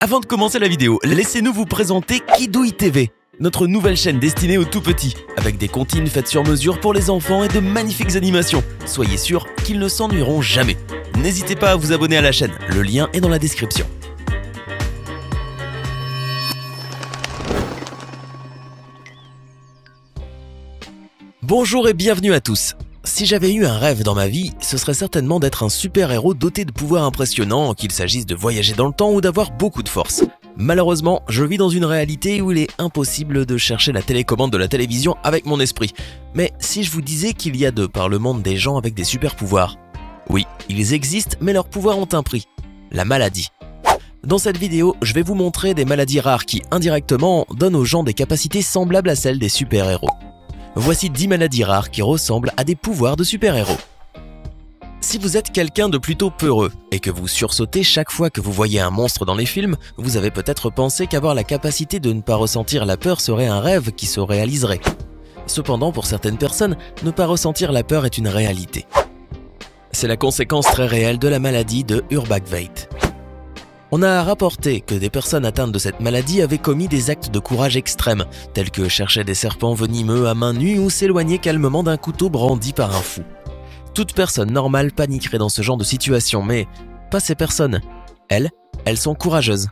Avant de commencer la vidéo, laissez-nous vous présenter Kidouille TV, notre nouvelle chaîne destinée aux tout-petits, avec des comptines faites sur mesure pour les enfants et de magnifiques animations. Soyez sûrs qu'ils ne s'ennuieront jamais. N'hésitez pas à vous abonner à la chaîne, le lien est dans la description. Bonjour et bienvenue à tous. Si j'avais eu un rêve dans ma vie, ce serait certainement d'être un super-héros doté de pouvoirs impressionnants, qu'il s'agisse de voyager dans le temps ou d'avoir beaucoup de force. Malheureusement, je vis dans une réalité où il est impossible de chercher la télécommande de la télévision avec mon esprit. Mais si je vous disais qu'il y a par le monde des gens avec des super-pouvoirs? Oui, ils existent, mais leurs pouvoirs ont un prix. La maladie. Dans cette vidéo, je vais vous montrer des maladies rares qui, indirectement, donnent aux gens des capacités semblables à celles des super-héros. Voici 10 maladies rares qui ressemblent à des pouvoirs de super-héros. Si vous êtes quelqu'un de plutôt peureux et que vous sursautez chaque fois que vous voyez un monstre dans les films, vous avez peut-être pensé qu'avoir la capacité de ne pas ressentir la peur serait un rêve qui se réaliserait. Cependant, pour certaines personnes, ne pas ressentir la peur est une réalité. C'est la conséquence très réelle de la maladie de Urbach-Wight. On a rapporté que des personnes atteintes de cette maladie avaient commis des actes de courage extrêmes, tels que chercher des serpents venimeux à main nue ou s'éloigner calmement d'un couteau brandi par un fou. Toute personne normale paniquerait dans ce genre de situation, mais pas ces personnes. Elles sont courageuses.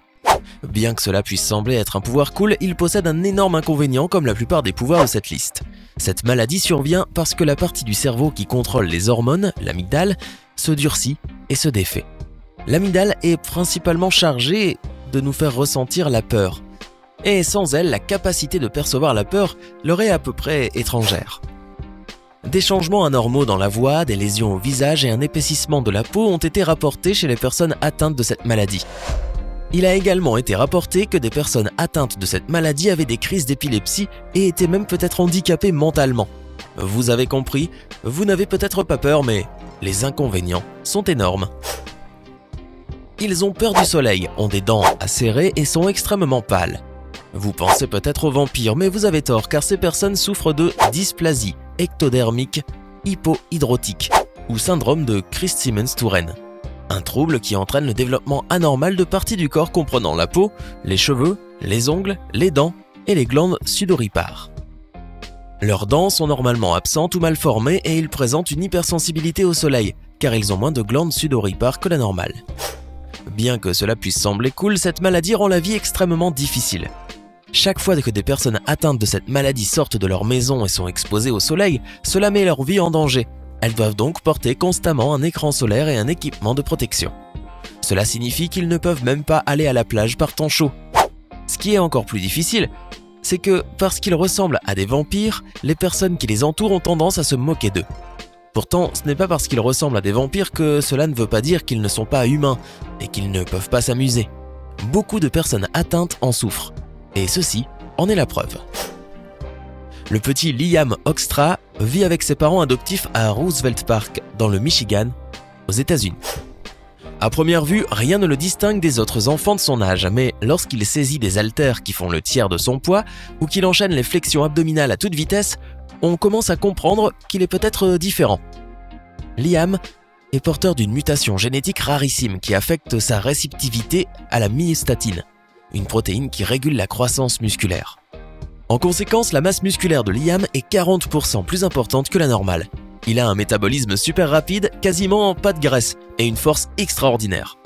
Bien que cela puisse sembler être un pouvoir cool, il possède un énorme inconvénient comme la plupart des pouvoirs de cette liste. Cette maladie survient parce que la partie du cerveau qui contrôle les hormones, l'amygdale, se durcit et se défait. L'amygdale est principalement chargée de nous faire ressentir la peur. Et sans elle, la capacité de percevoir la peur leur est à peu près étrangère. Des changements anormaux dans la voix, des lésions au visage et un épaississement de la peau ont été rapportés chez les personnes atteintes de cette maladie. Il a également été rapporté que des personnes atteintes de cette maladie avaient des crises d'épilepsie et étaient même peut-être handicapées mentalement. Vous avez compris, vous n'avez peut-être pas peur, mais les inconvénients sont énormes. Ils ont peur du soleil, ont des dents acérées et sont extrêmement pâles. Vous pensez peut-être aux vampires, mais vous avez tort car ces personnes souffrent de dysplasie ectodermique hypohidrotique ou syndrome de Crist-Simons-Touraine. Un trouble qui entraîne le développement anormal de parties du corps comprenant la peau, les cheveux, les ongles, les dents et les glandes sudoripares. Leurs dents sont normalement absentes ou mal formées et ils présentent une hypersensibilité au soleil car ils ont moins de glandes sudoripares que la normale. Bien que cela puisse sembler cool, cette maladie rend la vie extrêmement difficile. Chaque fois que des personnes atteintes de cette maladie sortent de leur maison et sont exposées au soleil, cela met leur vie en danger. Elles doivent donc porter constamment un écran solaire et un équipement de protection. Cela signifie qu'ils ne peuvent même pas aller à la plage par temps chaud. Ce qui est encore plus difficile, c'est que parce qu'ils ressemblent à des vampires, les personnes qui les entourent ont tendance à se moquer d'eux. Pourtant, ce n'est pas parce qu'ils ressemblent à des vampires que cela ne veut pas dire qu'ils ne sont pas humains et qu'ils ne peuvent pas s'amuser. Beaucoup de personnes atteintes en souffrent, et ceci en est la preuve. Le petit Liam Hoekstra vit avec ses parents adoptifs à Roosevelt Park, dans le Michigan, aux États-Unis. À première vue, rien ne le distingue des autres enfants de son âge, mais lorsqu'il saisit des haltères qui font le tiers de son poids ou qu'il enchaîne les flexions abdominales à toute vitesse, on commence à comprendre qu'il est peut-être différent. Liam est porteur d'une mutation génétique rarissime qui affecte sa réceptivité à la myostatine, une protéine qui régule la croissance musculaire. En conséquence, la masse musculaire de Liam est 40% plus importante que la normale. Il a un métabolisme super rapide, quasiment pas de graisse, et une force extraordinaire.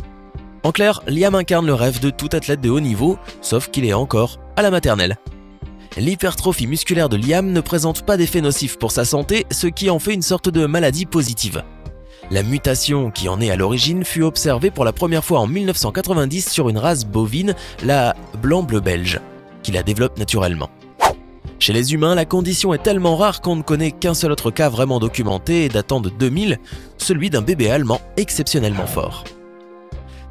En clair, Liam incarne le rêve de tout athlète de haut niveau, sauf qu'il est encore à la maternelle. L'hypertrophie musculaire de Liam ne présente pas d'effet nocif pour sa santé, ce qui en fait une sorte de maladie positive. La mutation qui en est à l'origine fut observée pour la première fois en 1990 sur une race bovine, la blanc-bleu belge, qui la développe naturellement. Chez les humains, la condition est tellement rare qu'on ne connaît qu'un seul autre cas vraiment documenté datant de 2000, celui d'un bébé allemand exceptionnellement fort.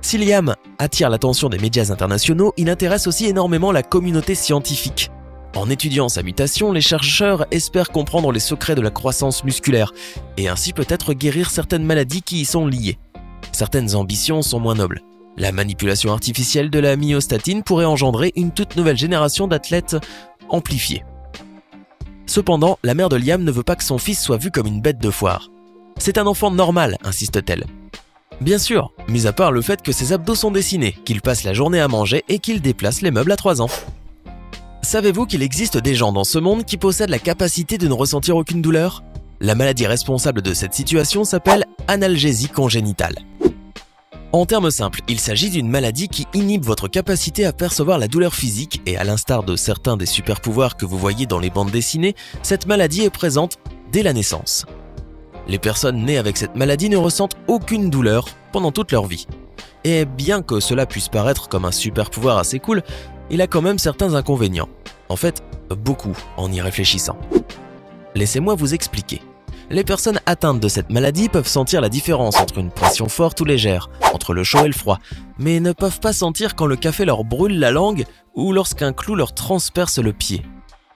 Si Liam attire l'attention des médias internationaux, il intéresse aussi énormément la communauté scientifique. En étudiant sa mutation, les chercheurs espèrent comprendre les secrets de la croissance musculaire et ainsi peut-être guérir certaines maladies qui y sont liées. Certaines ambitions sont moins nobles. La manipulation artificielle de la myostatine pourrait engendrer une toute nouvelle génération d'athlètes amplifiés. Cependant, la mère de Liam ne veut pas que son fils soit vu comme une bête de foire. C'est un enfant normal, insiste-t-elle. Bien sûr, mis à part le fait que ses abdos sont dessinés, qu'il passe la journée à manger et qu'il déplace les meubles à 3 ans. Savez-vous qu'il existe des gens dans ce monde qui possèdent la capacité de ne ressentir aucune douleur? La maladie responsable de cette situation s'appelle analgésie congénitale. En termes simples, il s'agit d'une maladie qui inhibe votre capacité à percevoir la douleur physique et à l'instar de certains des super-pouvoirs que vous voyez dans les bandes dessinées, cette maladie est présente dès la naissance. Les personnes nées avec cette maladie ne ressentent aucune douleur pendant toute leur vie. Et bien que cela puisse paraître comme un super-pouvoir assez cool, il a quand même certains inconvénients. En fait, beaucoup en y réfléchissant. Laissez-moi vous expliquer. Les personnes atteintes de cette maladie peuvent sentir la différence entre une pression forte ou légère, entre le chaud et le froid, mais ne peuvent pas sentir quand le café leur brûle la langue ou lorsqu'un clou leur transperce le pied.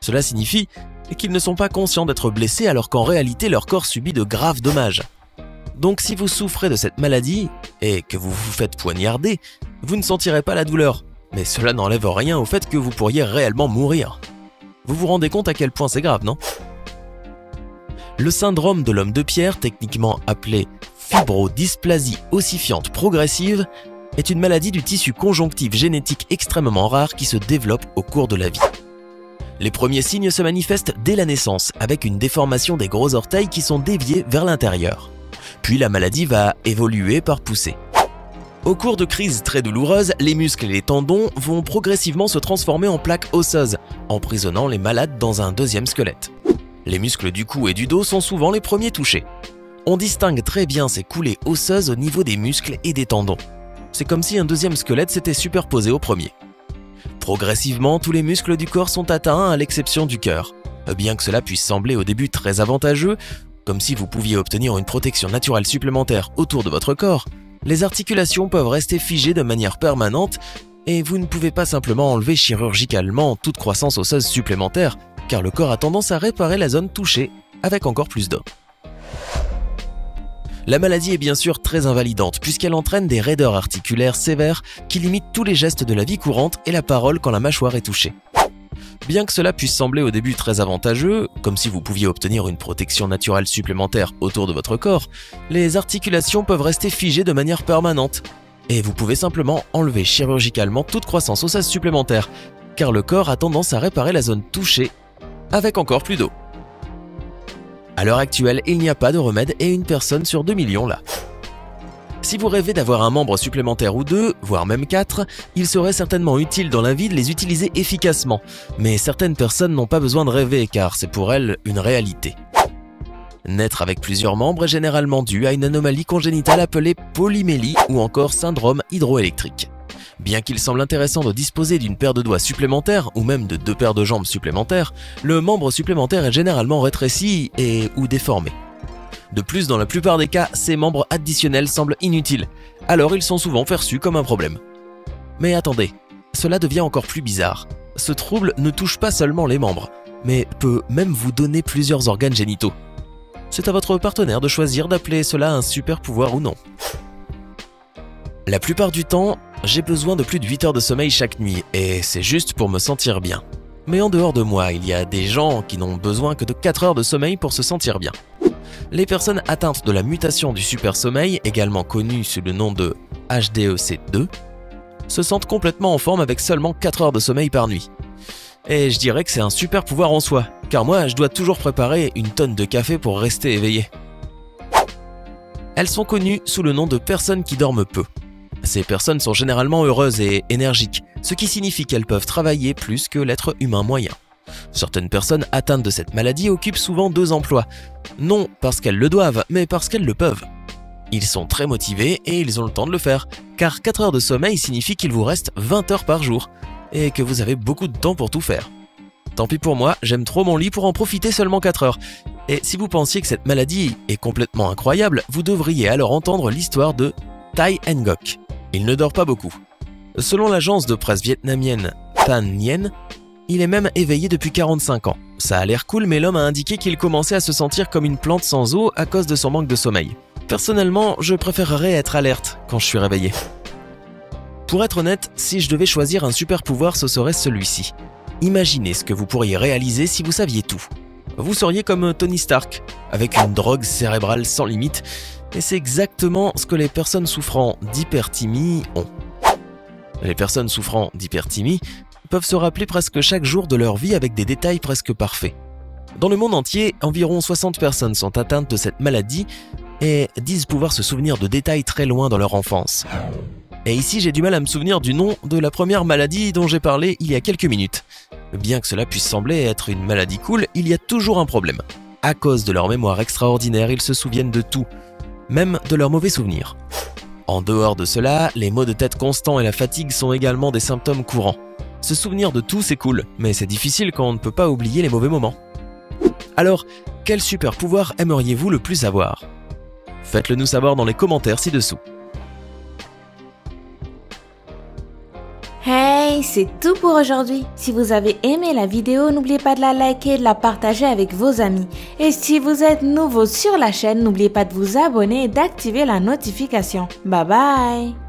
Cela signifie qu'ils ne sont pas conscients d'être blessés alors qu'en réalité leur corps subit de graves dommages. Donc si vous souffrez de cette maladie et que vous vous faites poignarder, vous ne sentirez pas la douleur, mais cela n'enlève rien au fait que vous pourriez réellement mourir. Vous vous rendez compte à quel point c'est grave, non ? Le syndrome de l'homme de pierre, techniquement appelé fibrodysplasie ossifiante progressive, est une maladie du tissu conjonctif génétique extrêmement rare qui se développe au cours de la vie. Les premiers signes se manifestent dès la naissance, avec une déformation des gros orteils qui sont déviés vers l'intérieur. Puis la maladie va évoluer par poussée. Au cours de crises très douloureuses, les muscles et les tendons vont progressivement se transformer en plaques osseuses, emprisonnant les malades dans un deuxième squelette. Les muscles du cou et du dos sont souvent les premiers touchés. On distingue très bien ces coulées osseuses au niveau des muscles et des tendons. C'est comme si un deuxième squelette s'était superposé au premier. Progressivement, tous les muscles du corps sont atteints à l'exception du cœur. Bien que cela puisse sembler au début très avantageux, comme si vous pouviez obtenir une protection naturelle supplémentaire autour de votre corps, les articulations peuvent rester figées de manière permanente et vous ne pouvez pas simplement enlever chirurgicalement toute croissance osseuse supplémentaire, car le corps a tendance à réparer la zone touchée avec encore plus d'os. La maladie est bien sûr très invalidante puisqu'elle entraîne des raideurs articulaires sévères qui limitent tous les gestes de la vie courante et la parole quand la mâchoire est touchée. Bien que cela puisse sembler au début très avantageux, comme si vous pouviez obtenir une protection naturelle supplémentaire autour de votre corps, les articulations peuvent rester figées de manière permanente. Et vous pouvez simplement enlever chirurgicalement toute croissance osseuse supplémentaire, car le corps a tendance à réparer la zone touchée avec encore plus d'os. À l'heure actuelle, il n'y a pas de remède et une personne sur 2 millions l'a. Si vous rêvez d'avoir un membre supplémentaire ou 2, voire même 4, il serait certainement utile dans la vie de les utiliser efficacement. Mais certaines personnes n'ont pas besoin de rêver car c'est pour elles une réalité. Naître avec plusieurs membres est généralement dû à une anomalie congénitale appelée polymélie ou encore syndrome hydroélectrique. Bien qu'il semble intéressant de disposer d'une paire de doigts supplémentaires ou même de 2 paires de jambes supplémentaires, le membre supplémentaire est généralement rétréci ou déformé. De plus, dans la plupart des cas, ces membres additionnels semblent inutiles, alors ils sont souvent perçus comme un problème. Mais attendez, cela devient encore plus bizarre. Ce trouble ne touche pas seulement les membres, mais peut même vous donner plusieurs organes génitaux. C'est à votre partenaire de choisir d'appeler cela un super pouvoir ou non. La plupart du temps, j'ai besoin de plus de 8 heures de sommeil chaque nuit, et c'est juste pour me sentir bien. Mais en dehors de moi, il y a des gens qui n'ont besoin que de 4 heures de sommeil pour se sentir bien. Les personnes atteintes de la mutation du super sommeil, également connue sous le nom de HDEC2, se sentent complètement en forme avec seulement 4 heures de sommeil par nuit. Et je dirais que c'est un super pouvoir en soi, car moi je dois toujours préparer une tonne de café pour rester éveillé. Elles sont connues sous le nom de personnes qui dorment peu. Ces personnes sont généralement heureuses et énergiques, ce qui signifie qu'elles peuvent travailler plus que l'être humain moyen. Certaines personnes atteintes de cette maladie occupent souvent 2 emplois, non parce qu'elles le doivent, mais parce qu'elles le peuvent. Ils sont très motivés et ils ont le temps de le faire, car 4 heures de sommeil signifie qu'il vous reste 20 heures par jour, et que vous avez beaucoup de temps pour tout faire. Tant pis pour moi, j'aime trop mon lit pour en profiter seulement 4 heures. Et si vous pensiez que cette maladie est complètement incroyable, vous devriez alors entendre l'histoire de Thai Ngoc. Il ne dort pas beaucoup. Selon l'agence de presse vietnamienne Thanh Nien, il est même éveillé depuis 45 ans. Ça a l'air cool, mais l'homme a indiqué qu'il commençait à se sentir comme une plante sans eau à cause de son manque de sommeil. Personnellement, je préférerais être alerte quand je suis réveillé. Pour être honnête, si je devais choisir un super pouvoir, ce serait celui-ci. Imaginez ce que vous pourriez réaliser si vous saviez tout. Vous seriez comme Tony Stark, avec une drogue cérébrale sans limite, et c'est exactement ce que les personnes souffrant d'hyperthymie ont. Les personnes souffrant d'hyperthymie peuvent se rappeler presque chaque jour de leur vie avec des détails presque parfaits. Dans le monde entier, environ 60 personnes sont atteintes de cette maladie et disent pouvoir se souvenir de détails très loin dans leur enfance. Et ici, j'ai du mal à me souvenir du nom de la première maladie dont j'ai parlé il y a quelques minutes. Bien que cela puisse sembler être une maladie cool, il y a toujours un problème. À cause de leur mémoire extraordinaire, ils se souviennent de tout, même de leurs mauvais souvenirs. En dehors de cela, les maux de tête constants et la fatigue sont également des symptômes courants. Se souvenir de tout, c'est cool, mais c'est difficile quand on ne peut pas oublier les mauvais moments. Alors, quel super pouvoir aimeriez-vous le plus avoir ? Faites-le nous savoir dans les commentaires ci-dessous. Hey, c'est tout pour aujourd'hui. Si vous avez aimé la vidéo, n'oubliez pas de la liker et de la partager avec vos amis. Et si vous êtes nouveau sur la chaîne, n'oubliez pas de vous abonner et d'activer la notification. Bye bye!